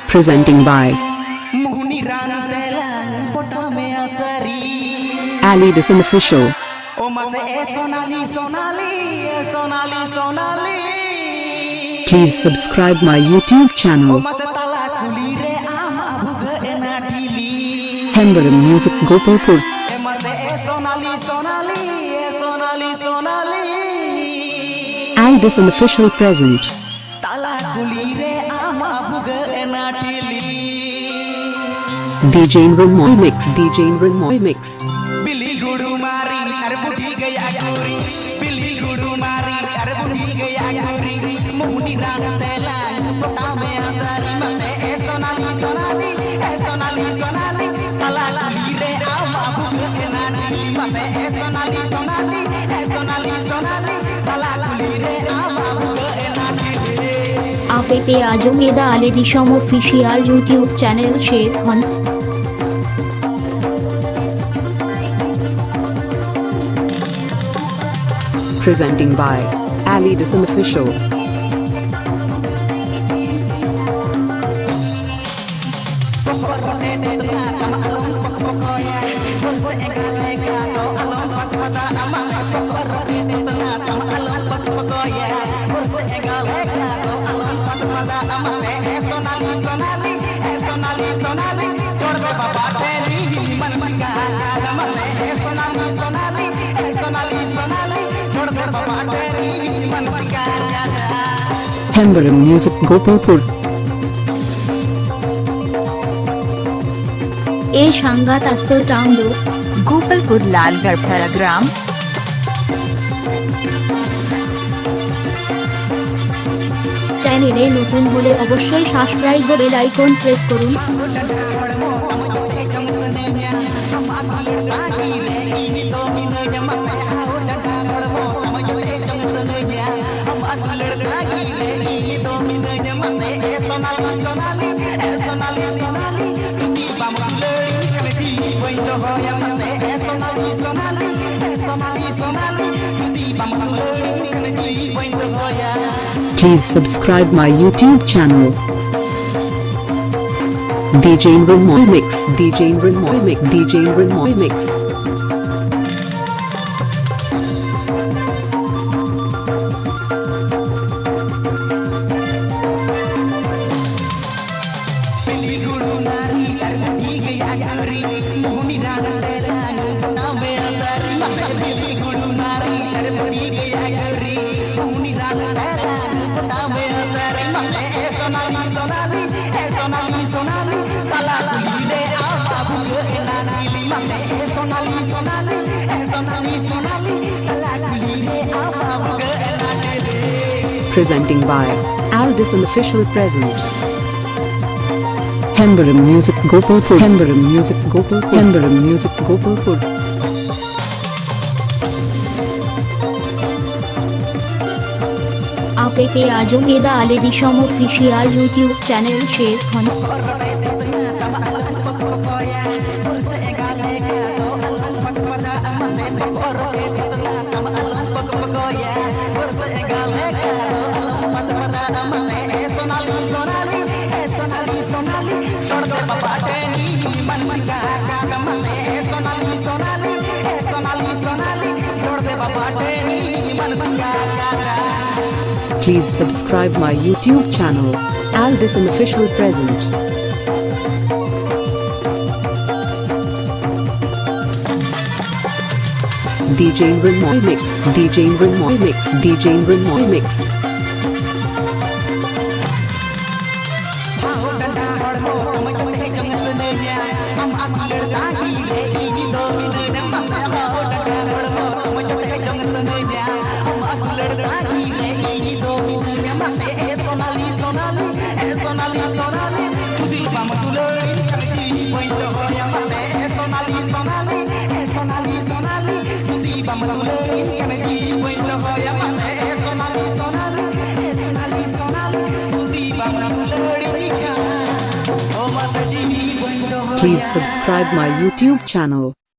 Presenting by aledisomofficial. Please subscribe my YouTube channel. Hembram Music Gopalpur. aledisomofficial present. DJ Remoy Mix. DJ Remoy Mix. Billy Guru Mari, Arbudi Gaya Guri, Billy Guru Mari, Arbudi Gaya Guri, Muni Rantela, Potame Asari, Mate, E Sonali Sonali, E Sonali Sonali, Alala Lire, Ama Bukanani, Mate, E Sonali Sonali, E Sonali Sonali, Alala Lire, Ama Bukanani. आप इसे आजो मेरा aledisomofficial YouTube channel share हन Presenting by aledisomofficial. Hembram Music Gopalpur. ए सांगात असतो टांगो गोपालपुर लालगढ़ झरग्राम চ্যানেলে নতুন হলে অবশ্যই সাবস্ক্রাইব ও বেল আইকন প্রেস করুন Please subscribe my YouTube channel. DJ Remoy Mix. DJ Remoy Mix. DJ Remoy Mix. Presenting by aledisomofficial present. Hembram Music Gopalpur. Hembram Music Gopalpur. Hembram Music Gopalpur. आप इसे आजो मेरा aledisomofficial YouTube channel share हन Please subscribe my YouTube channel, aledisomofficial present. DJ Remoy Mix. DJ Remoy Mix. DJ Remoy Mix. Please subscribe my YouTube channel.